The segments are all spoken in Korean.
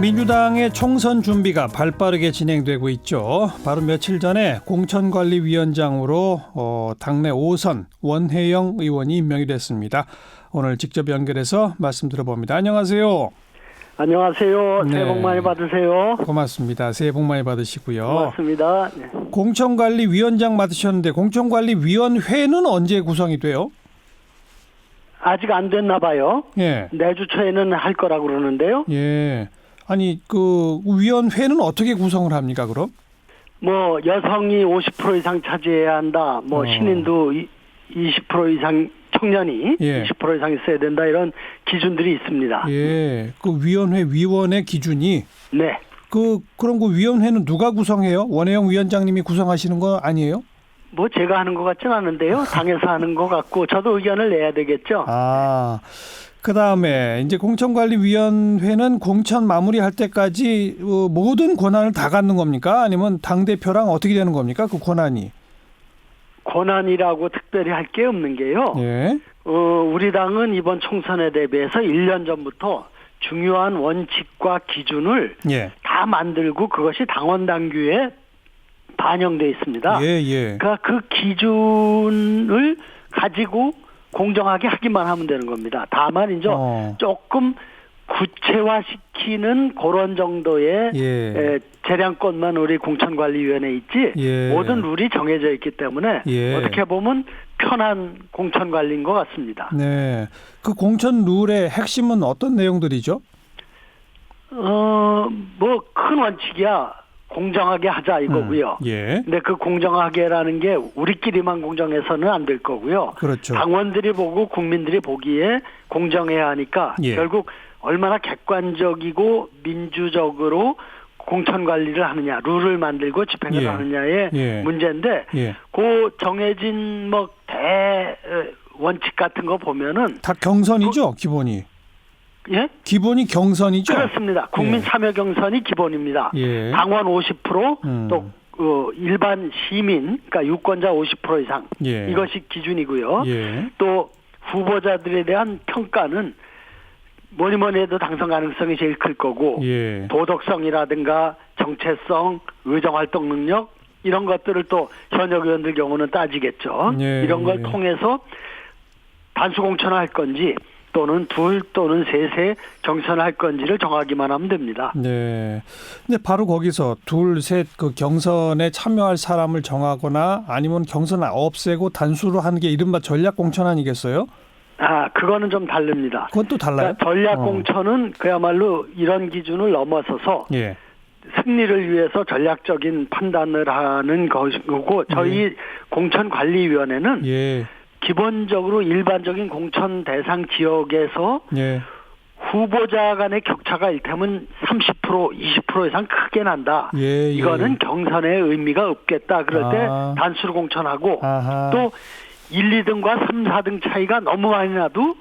민주당의 총선 준비가 발빠르게 진행되고 있죠. 바로 며칠 전에 공천관리위원장으로 당내 5선 원혜영 의원이 임명이 됐습니다. 오늘 직접 연결해서 말씀 들어봅니다. 안녕하세요. 안녕하세요. 네. 새해 복 많이 받으세요. 고맙습니다. 새해 복 많이 받으시고요. 고맙습니다. 네. 공천관리위원장 맡으셨는데 공천관리위원회는 언제 구성이 돼요? 아직 안 됐나 봐요. 예. 내주 초에는 할 거라고 그러는데요. 예. 아니 그 위원회는 어떻게 구성을 합니까, 그럼? 뭐 여성이 50% 이상 차지해야 한다. 뭐 신인도 20% 이상, 청년이 예. 20% 이상 있어야 된다. 이런 기준들이 있습니다. 예. 그 위원회 위원의 기준이 네. 그럼 그 위원회는 누가 구성해요? 원혜영 위원장님이 구성하시는 거 아니에요? 뭐 제가 하는 것 같진 않은데요. 당에서 하는 것 같고 저도 의견을 내야 되겠죠. 아. 그다음에 이제 공천관리위원회는 공천 마무리할 때까지 모든 권한을 다 갖는 겁니까? 아니면 당대표랑 어떻게 되는 겁니까? 그 권한이. 권한이라고 특별히 할 게 없는 게요. 예. 우리 당은 이번 총선에 대비해서 1년 전부터 중요한 원칙과 기준을 예. 다 만들고 그것이 당원 당규에 반영돼 있습니다. 예, 예. 그러니까 그 기준을 가지고 공정하게 하기만 하면 되는 겁니다. 다만 이제 조금 구체화시키는 그런 정도의 예. 재량권만 우리 공천관리위원회에 있지 예. 모든 룰이 정해져 있기 때문에 예. 어떻게 보면 편한 공천관리인 것 같습니다. 네. 그 공천 룰의 핵심은 어떤 내용들이죠? 뭐 큰 원칙이야. 공정하게 하자 이거고요. 예. 근데 그 공정하게라는 게 우리끼리만 공정해서는 안 될 거고요. 그렇죠. 당원들이 보고 국민들이 보기에 공정해야 하니까 예. 결국 얼마나 객관적이고 민주적으로 공천 관리를 하느냐, 룰을 만들고 집행을 예. 하느냐의 예. 문제인데 예. 그 정해진 뭐 원칙 같은 거 보면은 다 경선이죠, 기본이. 예? 기본이 경선이죠. 그렇습니다. 국민 예. 참여 경선이 기본입니다. 예. 당원 50% 또 일반 시민, 그러니까 유권자 50% 이상 예. 이것이 기준이고요. 예. 또 후보자들에 대한 평가는 뭐니 해도 당선 가능성이 제일 클 거고 예. 도덕성이라든가 정체성, 의정활동 능력 이런 것들을 또 현역 의원들 경우는 따지겠죠. 예. 이런 걸 통해서 단수 공천을 할 건지 또는 둘 또는 셋에 경선을 할 건지를 정하기만 하면 됩니다. 네. 근데 바로 거기서 둘, 셋 그 경선에 참여할 사람을 정하거나 아니면 경선을 없애고 단수로 하는 게 이른바 전략 공천 아니겠어요? 아, 그거는 좀 다릅니다. 그것도 달라요? 그러니까 전략 공천은 그야말로 이런 기준을 넘어서서 예. 승리를 위해서 전략적인 판단을 하는 것이고 저희 공천관리위원회는 예. 기본적으로 일반적인 공천 대상 지역에서 예. 후보자 간의 격차가 일테면 30%, 20% 이상 크게 난다. 예. 이거는 경선에 의미가 없겠다. 그럴 때 단수로 공천하고 아하. 또 1, 2등과 3, 4등 차이가 너무 많이 나도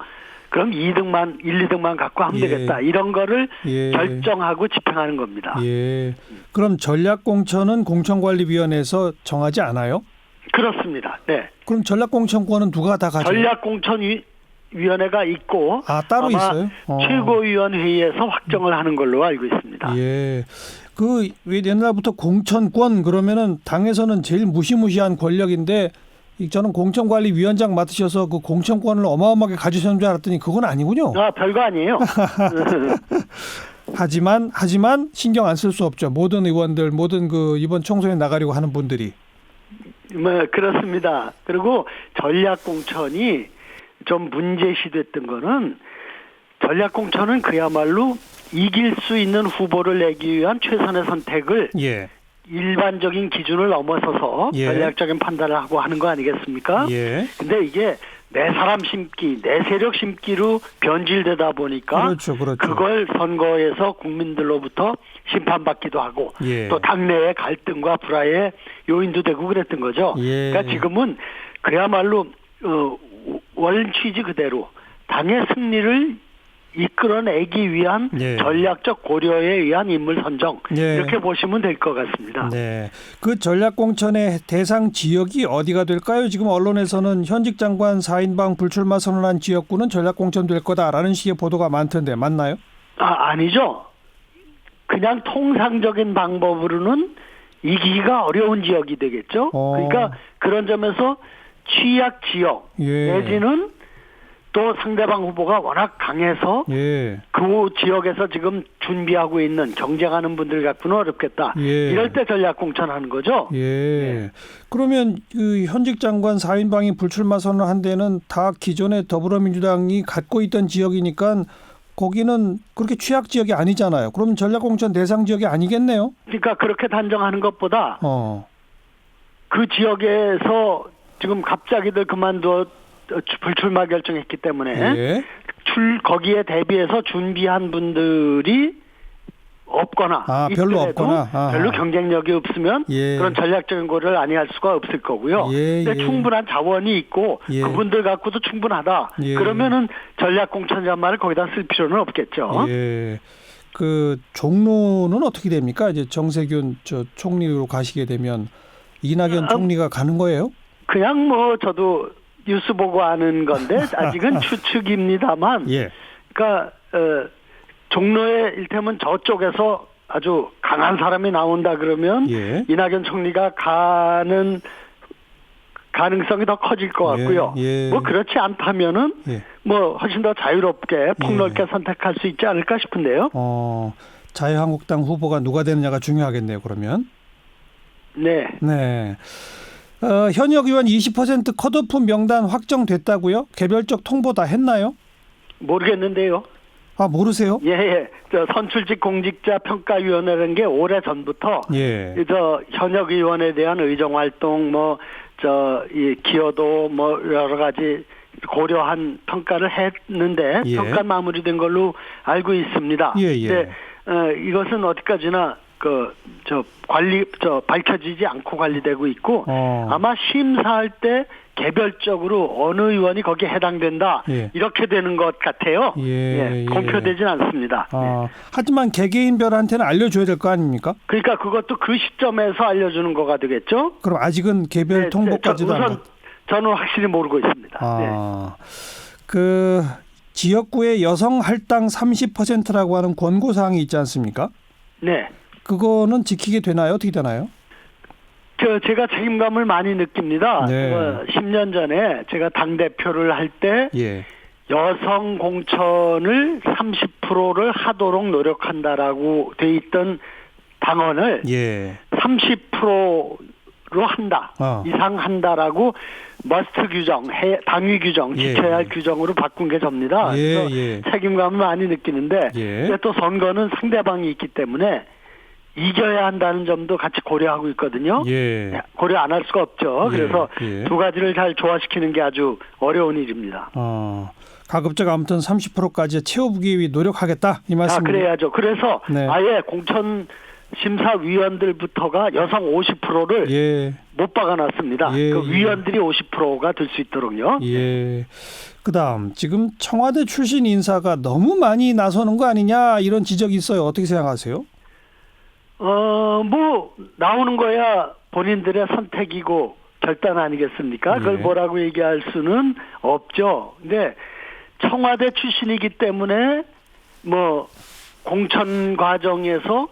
그럼 2등만 1, 2등만 갖고 하면 예. 되겠다. 이런 거를 예. 결정하고 집행하는 겁니다. 예. 그럼 전략 공천은 공천관리위원회에서 정하지 않아요? 그렇습니다. 네. 그럼 전략 공천권은 누가 다 가져요? 전략공천위원회가 있고 따로 아마 있어요? 최고위원회의에서 확정을 하는 걸로 알고 있습니다. 예. 그 옛날부터 공천권 그러면은 당에서는 제일 무시무시한 권력인데 저는 공천관리위원장 맡으셔서 그 공천권을 어마어마하게 가지셨는 줄 알았더니 그건 아니군요. 아, 별거 아니에요. 하지만 신경 안 쓸 수 없죠. 모든 의원들, 모든 그 이번 총선에 나가려고 하는 분들이. 뭐 그렇습니다. 그리고 전략공천이 좀 문제시됐던 거는 전략공천은 그야말로 이길 수 있는 후보를 내기 위한 최선의 선택을 예. 일반적인 기준을 넘어서서 예. 전략적인 판단을 하고 하는 거 아니겠습니까? 예. 근데 이게 내 사람 심기, 내 세력 심기로 변질되다 보니까 그렇죠. 그걸 선거에서 국민들로부터 심판받기도 하고 예. 또 당내의 갈등과 불화의 요인도 되고 그랬던 거죠. 예. 그러니까 지금은 그야말로 원 취지 그대로 당의 승리를 이끌어내기 위한 예. 전략적 고려에 의한 인물 선정 예. 이렇게 보시면 될 것 같습니다. 네, 그 전략공천의 대상 지역이 어디가 될까요? 지금 언론에서는 현직 장관 4인방 불출마 선언한 지역구는 전략공천 될 거다라는 식의 보도가 많던데 맞나요? 아니죠. 그냥 통상적인 방법으로는 이기기가 어려운 지역이 되겠죠. 그러니까 그런 점에서 취약 지역 내지는 또 상대방 후보가 워낙 강해서 그 지역에서 지금 준비하고 있는 경쟁하는 분들 갖고는 어렵겠다. 이럴 때 전략 공천하는 거죠. 그러면 그 현직 장관 4인방이 불출마 선언한 데는 다 기존의 더불어민주당이 갖고 있던 지역이니까 거기는 그렇게 취약 지역이 아니잖아요. 그럼 전략 공천 대상 지역이 아니겠네요. 그러니까 그렇게 단정하는 것보다 그 지역에서 지금 갑자기들 그만둬 불출마 결정했기 때문에 거기에 대비해서 준비한 분들이 없거나 별로 없거나 별로 경쟁력이 없으면 그런 전략적인 거를 아니할 수가 없을 거고요. 근데 충분한 자원이 있고 그분들 갖고도 충분하다. 그러면은 전략 공천이란 말을 거기다 쓸 필요는 없겠죠. 그 종로는 어떻게 됩니까? 이제 정세균 총리로 가시게 되면 이낙연 총리가 가는 거예요? 그냥 뭐 저도 뉴스 보고 아는 건데 아직은 추측입니다만, 그러니까 종로에 일테면 저쪽에서 아주 강한 사람이 나온다 그러면 이낙연 총리가 가는 가능성이 더 커질 것 같고요. 뭐 그렇지 않다면은 뭐 훨씬 더 자유롭게 폭넓게 선택할 수 있지 않을까 싶은데요. 자유한국당 후보가 누가 되느냐가 중요하겠네요. 그러면. 네. 현역 의원 20% 컷오프 명단 확정됐다고요? 개별적 통보 다 했나요? 모르겠는데요. 모르세요? 저 선출직 공직자 평가위원회라는 게 오래 전부터 저 현역 의원에 대한 의정 활동 이 기여도 여러 가지 고려한 평가를 했는데 평가 마무리된 걸로 알고 있습니다. 근데 이것은 어디까지나 밝혀지지 않고 관리되고 있고 아마 심사할 때 개별적으로 어느 의원이 거기에 해당된다 이렇게 되는 것 같아요. 공표되진 않습니다. 하지만 개개인별한테는 알려줘야 될 거 아닙니까? 그러니까 그것도 그 시점에서 알려주는 거가 되겠죠. 그럼 아직은 개별 통보까지도 우선 저는 확실히 모르고 있습니다. 그 지역구의 여성 할당 30%라고 하는 권고사항이 있지 않습니까? 그거는 지키게 되나요? 어떻게 되나요? 제가 책임감을 많이 느낍니다. 10년 전에 제가 당대표를 할 때 여성 공천을 30%를 하도록 노력한다라고 돼 있던 당원을 30%로 한다. 이상 한다라고 머스트 규정, 당위 규정, 지켜야 할 규정으로 바꾼 게 접니다. 그래서 책임감을 많이 느끼는데 근데 또 선거는 상대방이 있기 때문에 이겨야 한다는 점도 같이 고려하고 있거든요. 고려 안 할 수가 없죠. 그래서 두 가지를 잘 조화시키는 게 아주 어려운 일입니다. 가급적 아무튼 30%까지 채워보기 위해 노력하겠다 이 말씀입니다. 그래야죠. 그래서 아예 공천 심사위원들부터가 여성 50%를 못 박아놨습니다. 그 위원들이 50%가 될 수 있도록요. 그다음 지금 청와대 출신 인사가 너무 많이 나서는 거 아니냐 이런 지적이 있어요. 어떻게 생각하세요? 나오는 거야 본인들의 선택이고 결단 아니겠습니까? 그걸 뭐라고 얘기할 수는 없죠. 근데 청와대 출신이기 때문에 공천 과정에서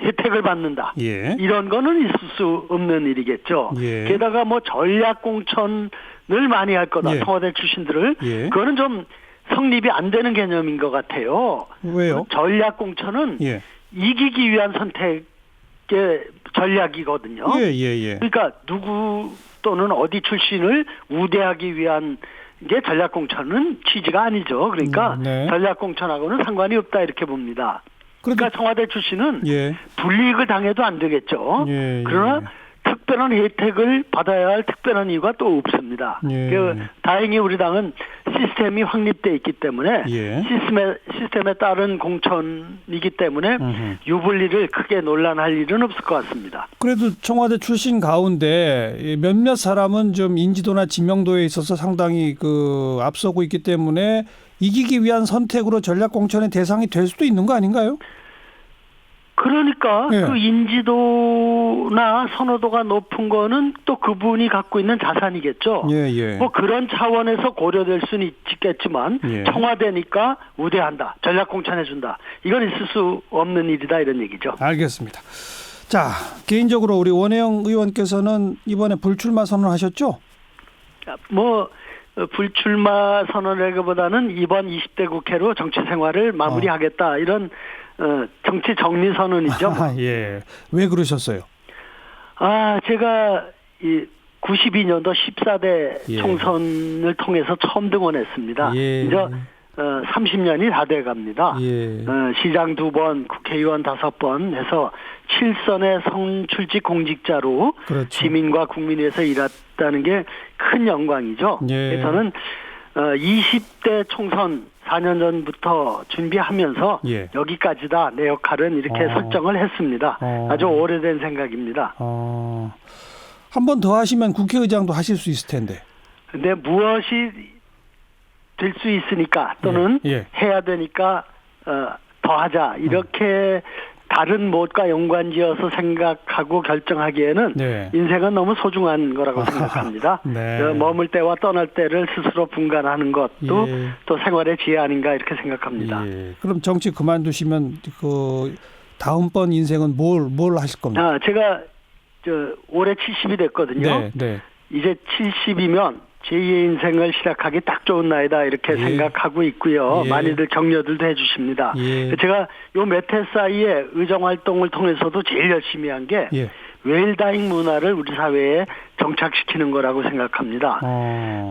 혜택을 받는다. 이런 거는 있을 수 없는 일이겠죠. 게다가 전략 공천을 많이 할 거다. 청와대 출신들을. 그거는 좀 성립이 안 되는 개념인 것 같아요. 왜요? 전략 공천은 이기기 위한 선택의 전략이거든요. 그러니까 누구 또는 어디 출신을 우대하기 위한 게 전략 공천은 취지가 아니죠. 그러니까 전략 공천하고는 상관이 없다 이렇게 봅니다. 그러니까 청와대 출신은 불이익을 당해도 안 되겠죠. 그러나 특별한 혜택을 받아야 할 특별한 이유가 또 없습니다. 다행히 우리 당은 시스템이 확립되어 있기 때문에 시스템에 따른 공천이기 때문에 유불리를 크게 논란할 일은 없을 것 같습니다. 그래도 청와대 출신 가운데 몇몇 사람은 좀 인지도나 지명도에 있어서 상당히 앞서고 있기 때문에 이기기 위한 선택으로 전략 공천의 대상이 될 수도 있는 거 아닌가요? 그러니까 예. 그 인지도나 선호도가 높은 거는 또 그분이 갖고 있는 자산이겠죠. 예, 예. 뭐 그런 차원에서 고려될 수는 있겠지만 예. 청와대니까 우대한다, 전략 공천해준다. 이건 있을 수 없는 일이다 이런 얘기죠. 알겠습니다. 자, 개인적으로 우리 원혜영 의원께서는 이번에 불출마 선언하셨죠? 뭐 불출마 선언이라기보다는 이번 20대 국회로 정치 생활을 마무리하겠다 이런 정치 정리 선언이죠. 예. 왜 그러셨어요? 제가 이 92년도 14대 예. 총선을 통해서 처음 등원했습니다. 예. 이제 30년이 다 돼갑니다. 예. 시장 2번, 국회의원 5번 해서 7선의 성출직 공직자로 그렇죠. 시민과 국민 위해서 일했다는 게 큰 영광이죠. 예. 그래서 저는 20대 총선 4년 전부터 준비하면서 예. 여기까지다 내 역할은 이렇게 설정을 했습니다. 아주 오래된 생각입니다. 한 번 더 하시면 국회의장도 하실 수 있을 텐데. 근데 무엇이 될 수 있으니까 또는 예. 해야 되니까 더 하자 이렇게 다른 무엇과 연관지어서 생각하고 결정하기에는 네. 인생은 너무 소중한 거라고 생각합니다. 네. 머물 때와 떠날 때를 스스로 분간하는 것도 예. 또 생활의 지혜 아닌가 이렇게 생각합니다. 예. 그럼 정치 그만두시면 그 다음번 인생은 뭘 하실 겁니까? 제가 올해 70이 됐거든요. 네. 네. 이제 70이면 제2의 인생을 시작하기 딱 좋은 나이다 이렇게 예. 생각하고 있고요. 예. 많이들 격려들도 해주십니다. 예. 제가 요 몇 해 사이에 의정활동을 통해서도 제일 열심히 한 게 예. 웰다잉 문화를 우리 사회에 정착시키는 거라고 생각합니다.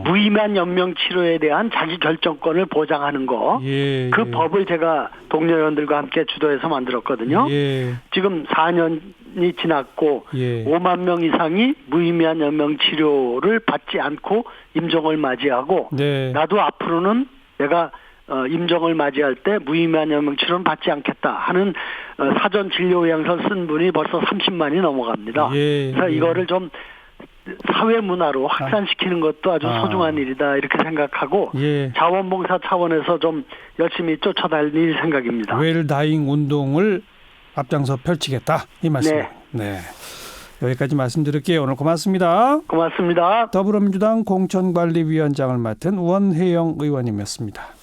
무의미한 연명 치료에 대한 자기 결정권을 보장하는 거. 예. 그 법을 제가 동료원들과 함께 주도해서 만들었거든요. 예. 지금 4년이 지났고 예. 5만 명 이상이 무의미한 연명 치료를 받지 않고 임종을 맞이하고 네. 나도 앞으로는 내가 임종을 맞이할 때 무의미한 연명 치료는 받지 않겠다 하는 사전 진료 의향서 쓴 분이 벌써 30만이 넘어갑니다. 예. 그래서 예. 이거를 좀 사회 문화로 확산시키는 것도 아주 소중한 일이다 이렇게 생각하고 예. 자원봉사 차원에서 좀 열심히 쫓아다닐 생각입니다. 웰다잉 운동을 앞장서 펼치겠다 이 말씀. 네. 네. 여기까지 말씀드릴게요. 오늘 고맙습니다. 고맙습니다. 더불어민주당 공천관리위원장을 맡은 원혜영 의원님이었습니다.